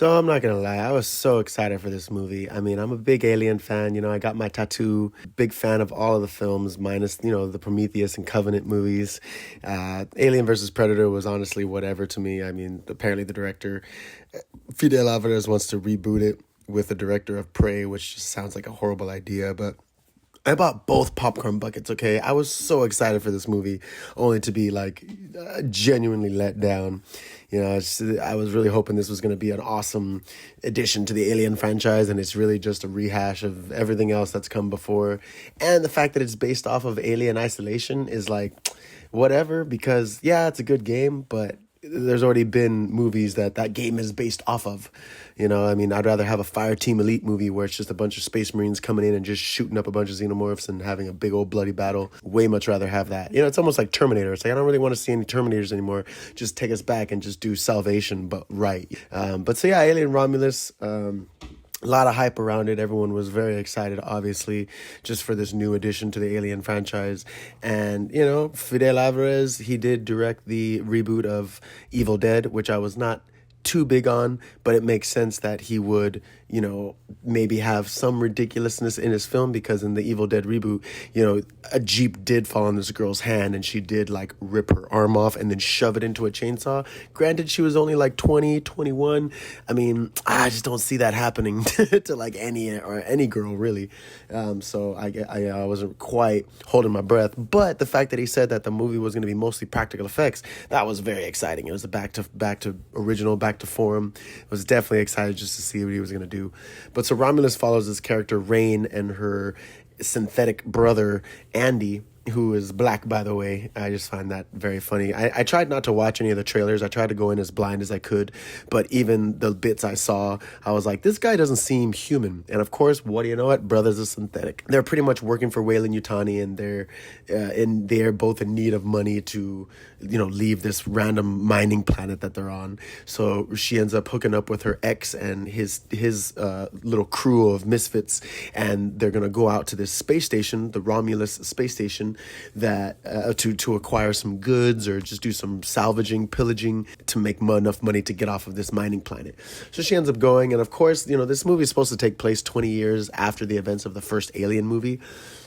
So I'm not gonna lie, I was so excited for this movie. I mean, I'm a big Alien fan. I got my tattoo. Big fan of all of the films, minus the Prometheus and Covenant movies. Alien versus Predator was honestly whatever to me. I mean, apparently the director Fidel Alvarez wants to reboot it with the director of Prey, which just sounds like a horrible idea, but I bought both popcorn buckets, okay? I was so excited for this movie, only to be like genuinely let down. I was really hoping this was going to be an awesome addition to the Alien franchise, and it's really just a rehash of everything else that's come before. And the fact that it's based off of Alien Isolation is like, whatever, because yeah, it's a good game, but there's already been movies that game is based off of. I mean, I'd rather have a Fire Team Elite movie where it's just a bunch of space marines coming in and just shooting up a bunch of xenomorphs and having a big old bloody battle. Way much rather have that. It's almost like Terminator. It's like, I don't really want to see any Terminators anymore. Just take us back and just do Salvation, but right. But so yeah, Alien Romulus, a lot of hype around it. Everyone was very excited, obviously, just for this new addition to the Alien franchise. And, Fidel Alvarez, he did direct the reboot of Evil Dead, which I was not too big on, but it makes sense that he would, maybe have some ridiculousness in his film, because in the Evil Dead reboot, a Jeep did fall on this girl's hand and she did like rip her arm off and then shove it into a chainsaw. Granted, she was only like 20, 21. I mean, I just don't see that happening to like any girl really. So I wasn't quite holding my breath, but the fact that he said that the movie was going to be mostly practical effects, that was very exciting. It was a back to original, back to form. I was definitely excited just to see what he was going to do. But so Romulus follows this character Rain and her synthetic brother Andy, who is black, by the way. I just find that very funny. I tried not to watch any of the trailers. I tried to go in as blind as I could, but even the bits I saw, I was like, this guy doesn't seem human. And of course, what do you know? What brothers are synthetic. They're pretty much working for Weyland-Yutani, and they're both in need of money to leave this random mining planet that they're on. So she ends up hooking up with her ex and his little crew of misfits, and they're gonna go out to this space station, the Romulus space station, that to acquire some goods or just do some salvaging, pillaging to make enough money to get off of this mining planet. So she ends up going, and of course, this movie is supposed to take place 20 years after the events of the first Alien movie.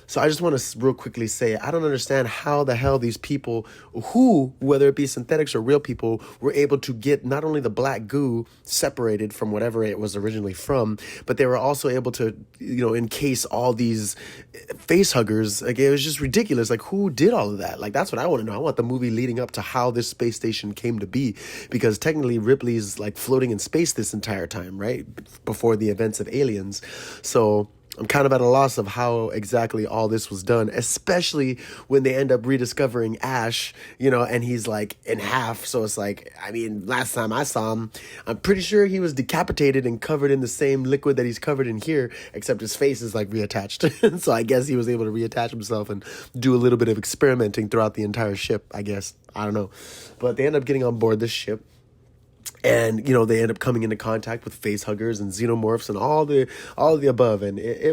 So I just want to real quickly say, I don't understand how the hell these people who, whether it be synthetics or real people, were able to get not only the black goo separated from whatever it was originally from, but they were also able to, encase all these face huggers. Like, it was just ridiculous. Like, who did all of that? Like, that's what I want to know. I want the movie leading up to how this space station came to be, because technically Ripley's like floating in space this entire time, right? Before the events of Aliens. So I'm kind of at a loss of how exactly all this was done, especially when they end up rediscovering Ash, and he's like in half. So it's like, I mean, last time I saw him, I'm pretty sure he was decapitated and covered in the same liquid that he's covered in here, except his face is like reattached. So I guess he was able to reattach himself and do a little bit of experimenting throughout the entire ship, I guess. I don't know. But they end up getting on board this ship. And, they end up coming into contact with face huggers and xenomorphs and all the above. And it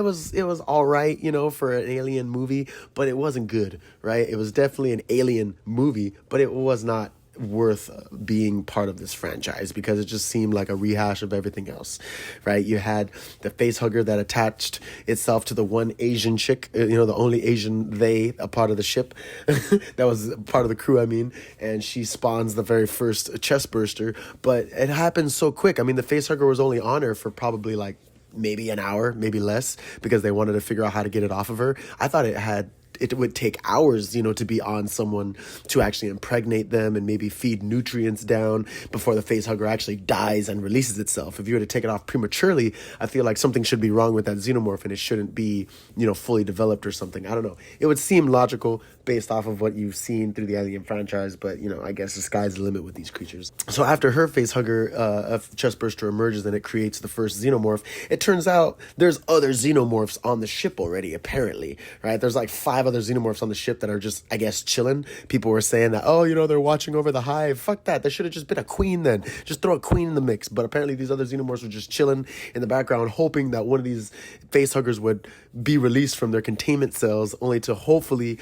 was, it was all right, for an alien movie, but it wasn't good, right? It was definitely an alien movie, but it was not worth being part of this franchise, because it just seemed like a rehash of everything else, right? You had the face hugger that attached itself to the one Asian chick, the only Asian a part of the ship that was part of the crew, I mean, and she spawns the very first chest burster, but it happened so quick. I mean, the face hugger was only on her for probably like maybe an hour, maybe less, because they wanted to figure out how to get it off of her. I thought it would take hours, to be on someone to actually impregnate them and maybe feed nutrients down before the face hugger actually dies and releases itself. If you were to take it off prematurely, I feel like something should be wrong with that xenomorph and it shouldn't be, fully developed or something. I don't know. It would seem logical based off of what you've seen through the Alien franchise, but, I guess the sky's the limit with these creatures. So after her face hugger, a chestburster emerges and it creates the first xenomorph, it turns out there's other xenomorphs on the ship already, apparently, right? There's like 5 other xenomorphs on the ship that are just, I guess, chilling. People were saying that, they're watching over the hive. Fuck that. There should have just been a queen then. Just throw a queen in the mix. But apparently these other xenomorphs were just chilling in the background, hoping that one of these face huggers would be released from their containment cells, only to hopefully,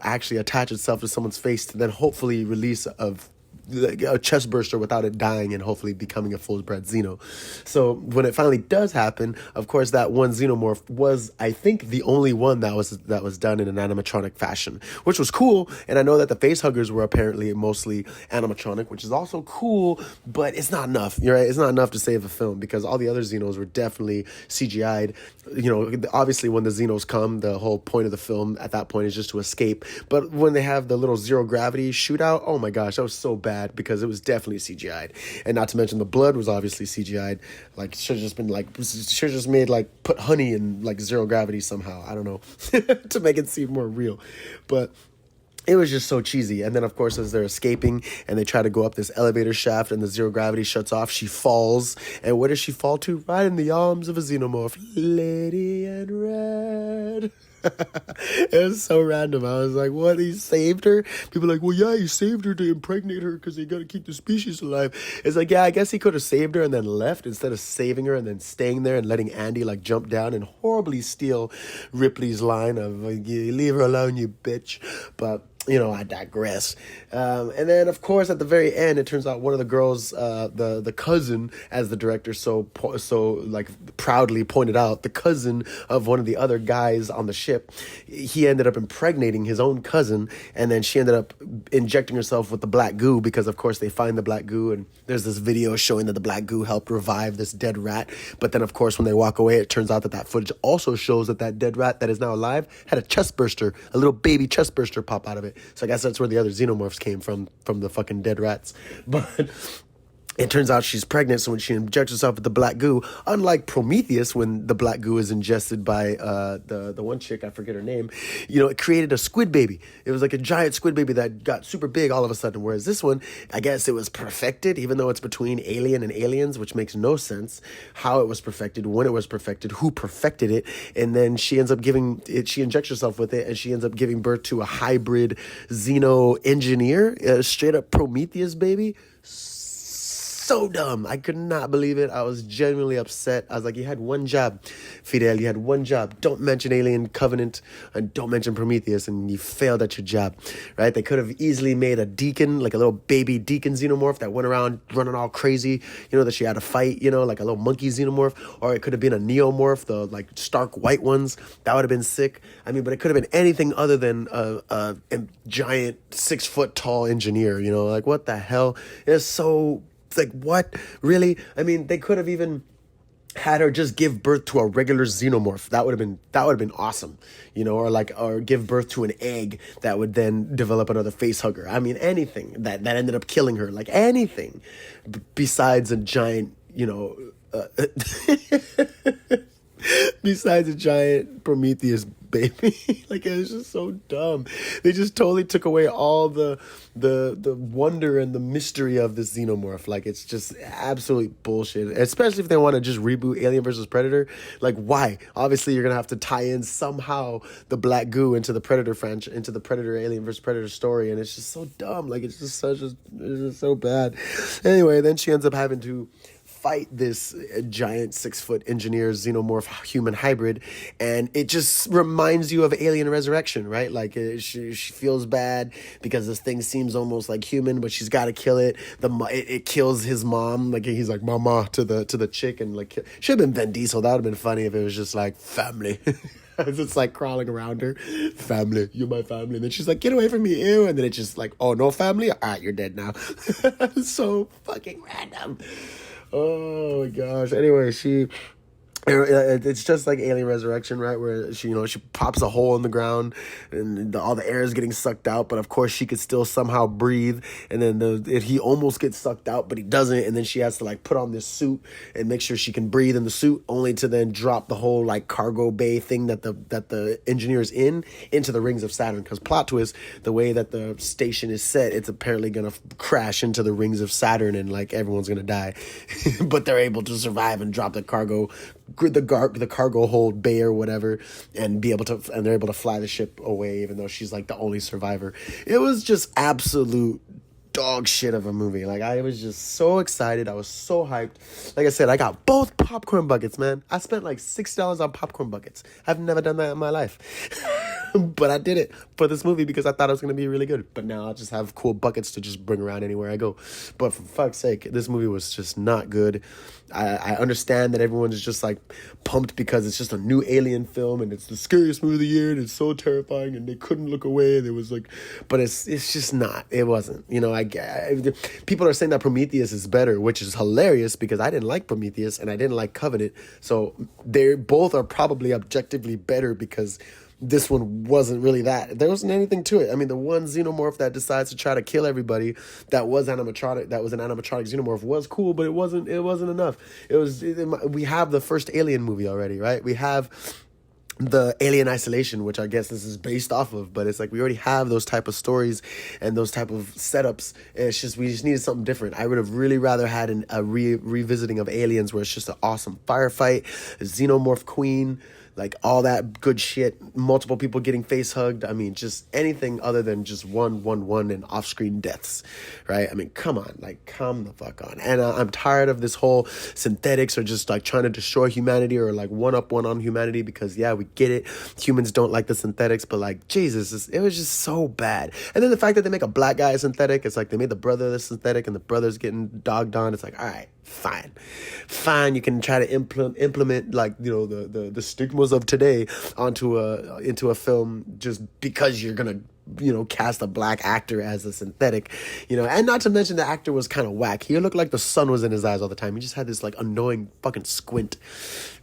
actually attach itself to someone's face to then hopefully release of a chest burster without it dying and hopefully becoming a full-bred Xeno. So when it finally does happen, of course, that one Xenomorph was, I think, the only one that was done in an animatronic fashion, which was cool. And I know that the face huggers were apparently mostly animatronic, which is also cool, but it's not enough. You're right. It's not enough to save a film because all the other Xenos were definitely CGI'd. You know, obviously when the Xenos come, the whole point of the film at that point is just to escape. But when they have the little zero gravity shootout, oh my gosh, that was so bad because it was definitely CGI'd. And not to mention the blood was obviously CGI'd. Like, should have just been like, should have just made like, put honey in like zero gravity somehow. I don't know, to make it seem more real. But it was just so cheesy. And then, of course, as they're escaping and they try to go up this elevator shaft and the zero gravity shuts off, she falls. And where does she fall to? Right in the arms of a Xenomorph. Lady in Red. It was so random. I was like, what? He saved her? People are like, well, yeah, he saved her to impregnate her because they got to keep the species alive. It's like, yeah, I guess he could have saved her and then left instead of saving her and then staying there and letting Andy like jump down and horribly steal Ripley's line of like, leave her alone, you bitch. But you know, I digress. And then, of course, at the very end, it turns out one of the girls, the cousin, as the director so like proudly pointed out, the cousin of one of the other guys on the ship, he ended up impregnating his own cousin, and then she ended up injecting herself with the black goo because, of course, they find the black goo, and there's this video showing that the black goo helped revive this dead rat. But then, of course, when they walk away, it turns out that that footage also shows that that dead rat that is now alive had a chest burster, a little baby chest burster pop out of it. So I guess that's where the other Xenomorphs came from the fucking dead rats. But it turns out she's pregnant, so when she injects herself with the black goo, unlike Prometheus, when the black goo is ingested by the one chick, I forget her name, you know, it created a squid baby. It was like a giant squid baby that got super big all of a sudden, whereas this one, I guess it was perfected, even though it's between alien and aliens, which makes no sense, how it was perfected, when it was perfected, who perfected it, and then she ends up she injects herself with it, and she ends up giving birth to a hybrid Xeno engineer, straight up Prometheus baby. So dumb. I could not believe it. I was genuinely upset. I was like, you had one job, Fidel. You had one job. Don't mention Alien Covenant and don't mention Prometheus, and you failed at your job, right? They could have easily made a deacon, like a little baby deacon Xenomorph that went around running all crazy, you know, that she had to fight, you know, like a little monkey Xenomorph, or it could have been a Neomorph, the like stark white ones. That would have been sick. I mean, but it could have been anything other than a giant 6 foot tall engineer, you know, like what the hell? It's so... It's like, what? Really? I mean, they could have even had her just give birth to a regular Xenomorph. That would have been awesome, you know, or give birth to an egg that would then develop another face hugger. I mean, anything that ended up killing her, like anything besides a giant, you know, besides a giant Prometheus baby. Like, it was just so dumb. They just totally took away all the wonder and the mystery of this Xenomorph. Like, it's just absolute bullshit, especially if they want to just reboot Alien versus Predator. Like, why? Obviously you're gonna have to tie in somehow the black goo into the Predator franchise, into the Predator Alien versus Predator story, and it's just so dumb. Like, it's just so bad. Anyway, then she ends up having to fight this giant 6 foot engineer Xenomorph human hybrid, and it just reminds you of Alien Resurrection, right? Like, she feels bad because this thing seems almost like human, but she's got to kill it. It kills his mom. Like, he's like mama to the chick, and like, should have been Vin Diesel. That would have been funny if it was just like family. It's like crawling around her. Family, you're my family. And then she's like, get away from me, ew. And then it's just like, oh, no family? All right, you're dead now. So fucking random. Oh my gosh. Anyway, it's just like Alien Resurrection, right? Where she pops a hole in the ground and all the air is getting sucked out, but of course she could still somehow breathe. And then he almost gets sucked out, but he doesn't. And then she has to like put on this suit and make sure she can breathe in the suit, only to then drop the whole like cargo bay thing that the engineer's into the rings of Saturn. Because plot twist, the way that the station is set, it's apparently gonna crash into the rings of Saturn and like everyone's gonna die. But they're able to survive and drop the cargo hold bay or whatever, and they're able to fly the ship away, even though she's like the only survivor. It was just absolute dog shit of a movie. Like, I was just so excited. I was so hyped. Like I said, I got both popcorn buckets, man. I spent like $6 on popcorn buckets. I've never done that in my life. But I did it for this movie because I thought it was going to be really good. But now I just have cool buckets to just bring around anywhere I go. But for fuck's sake, this movie was just not good. I understand that everyone's just like pumped because it's just a new Alien film and it's the scariest movie of the year and it's so terrifying and they couldn't look away. And it was like, but it's just not. It wasn't. You know, people are saying that Prometheus is better, which is hilarious because I didn't like Prometheus and I didn't like Covenant. So they both are probably objectively better because this one wasn't really that. There wasn't anything to it. I mean, the one xenomorph that decides to try to kill everybody that was an animatronic xenomorph was cool, but it wasn't enough. We have the first Alien movie already, right? We have the Alien Isolation, which I guess this is based off of, but it's like we already have those type of stories and those type of setups. And it's just we just needed something different. I would have really rather had a revisiting of Aliens where it's just an awesome firefight, a xenomorph queen, like all that good shit, multiple people getting face hugged. I mean, just anything other than just one and off-screen deaths, right? I mean, come on, like come the fuck on. And I'm tired of this whole synthetics or just like trying to destroy humanity or like one on humanity because yeah, we get it. Humans don't like the synthetics, but like Jesus, it was just so bad. And then the fact that they make a black guy a synthetic, it's like they made the brother the synthetic and the brother's getting dogged on. It's like, all right, fine. You can try to implement like, you know, the stigmas of today into a film just because you're gonna, you know, cast a black actor as a synthetic, you know, and not to mention the actor was kind of whack. He looked like the sun was in his eyes all the time. He just had this like annoying fucking squint.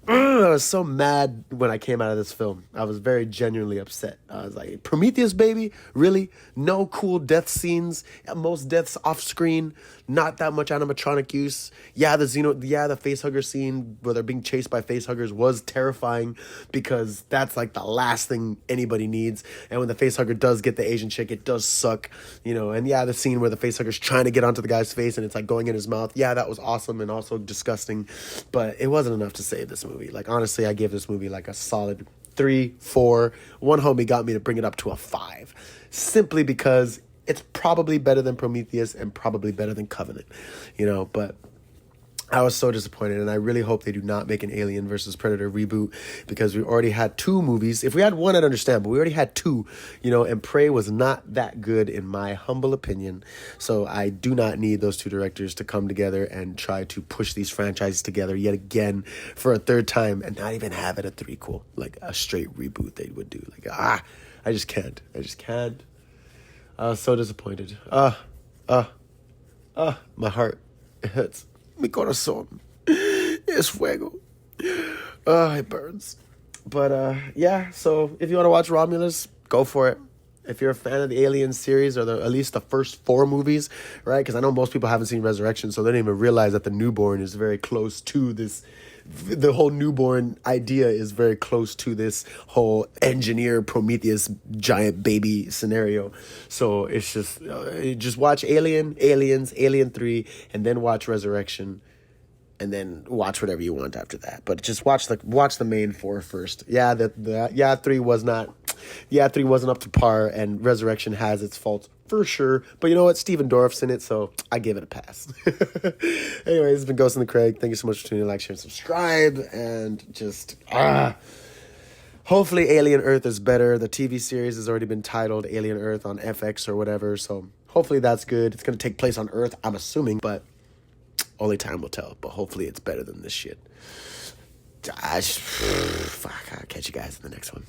I was so mad when I came out of this film. I was very genuinely upset. I was like, Prometheus, baby? Really? No cool death scenes? Most deaths off screen? Not that much animatronic use? Yeah, the facehugger scene where they're being chased by facehuggers was terrifying because that's like the last thing anybody needs. And when the facehugger does get the Asian chick, it does suck, you know. And yeah, the scene where the facehugger's trying to get onto the guy's face and it's like going in his mouth. Yeah, that was awesome and also disgusting, but it wasn't enough to save this movie. Like, honestly, I gave this movie like a solid 3, 4. One homie got me to bring it up to a 5, simply because it's probably better than Prometheus and probably better than Covenant, you know. But I was so disappointed, and I really hope they do not make an Alien versus Predator reboot because we already had 2 movies. If we had one, I'd understand, but we already had 2, you know, and Prey was not that good in my humble opinion. So I do not need those 2 directors to come together and try to push these franchises together yet again for a 3rd time and not even have it a threequel, like a straight reboot they would do. Like, I just can't. I was so disappointed. My heart, it hurts. Mi corazón es fuego. It burns. But yeah, so if you want to watch Romulus, go for it. If you're a fan of the Alien series or at least the first 4 movies, right? Because I know most people haven't seen Resurrection, so they don't even realize that the newborn is very close to this. The whole newborn idea is very close to this whole engineer Prometheus giant baby scenario. So it's just watch Aliens, Alien 3, and then watch Resurrection, and then watch whatever you want after that. But just watch the main 4 first. Yeah, 3 wasn't up to par, and Resurrection has its faults for sure. But you know what? Stephen Dorff's in it, so I give it a pass. Anyways, it's been Ghost in the Craig. Thank you so much for tuning in. Like, share, and subscribe. And just, hopefully Alien Earth is better. The TV series has already been titled Alien Earth on FX or whatever, so hopefully that's good. It's going to take place on Earth, I'm assuming, but only time will tell. But hopefully it's better than this shit. Fuck, I'll catch you guys in the next one.